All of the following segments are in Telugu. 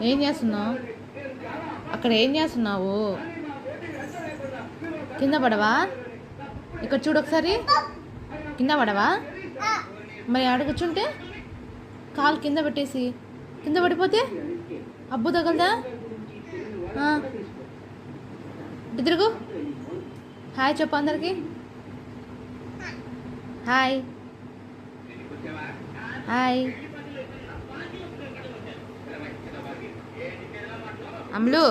ఏం చేస్తున్నావు? అక్కడ ఏం చేస్తున్నావు? కింద పడవా? ఇక్కడ చూడు ఒకసారి. కింద పడవా? మరి ఆడ కూర్చుంటే కాలు కింద పెట్టేసి కింద పడిపోతే అబ్బు తగలదా? ఇటు తిరుగు. హాయ్ చెప్పు అందరికి. Hi hi. అమ్ములు,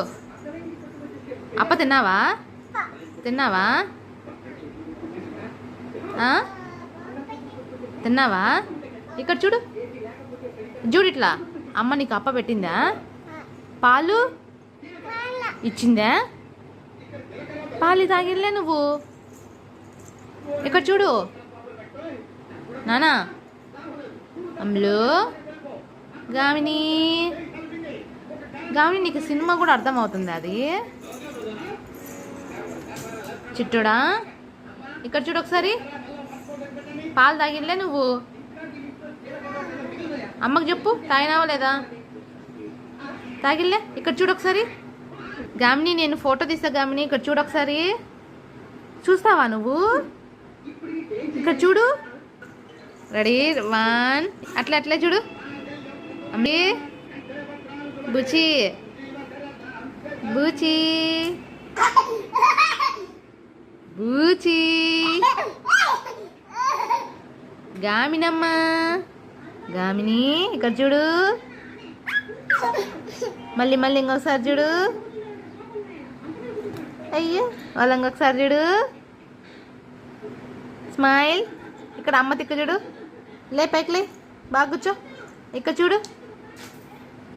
అప్ప తిన్నావా? తిన్నావా? తిన్నావా? ఇక్కడ చూడు. చూడు ఇట్లా. అమ్మ నీకు అప్ప పెట్టిందా? పాలు ఇచ్చిందా? పాలు తాగిలే నువ్వు. ఇక్కడ చూడు నానా. అమ్ములు, గామిని గామిని నీకు సినిమా కూడా అర్థమవుతుంది అది. చిట్టుడా ఇక్కడ చూడు ఒకసారి. పాలు తాగిలే నువ్వు. అమ్మకు చెప్పు తాగినావా లేదా? తాగిల్లే. ఇక్కడ చూడు ఒకసారి. గామిని నేను ఫోటో తీస్తా. గామిని ఇక్కడ చూడు ఒకసారి. చూస్తావా నువ్వు? ఇక్కడ చూడు. రెడీ 1. అట్లా అట్లే చూడు. అమ్మి బుచి బూచి బూచి. గామినమ్మ గామిని ఇక్కడ చూడు. మళ్ళీ మళ్ళీ ఇంకొకసారి చూడు. అయ్యో వాళ్ళ ఇంకొకసారి చూడు. స్మైల్. ఇక్కడ అమ్మ తిక్క చూడు. లే పైకి లే. బాగా కూర్చో. ఇక్కడ చూడు.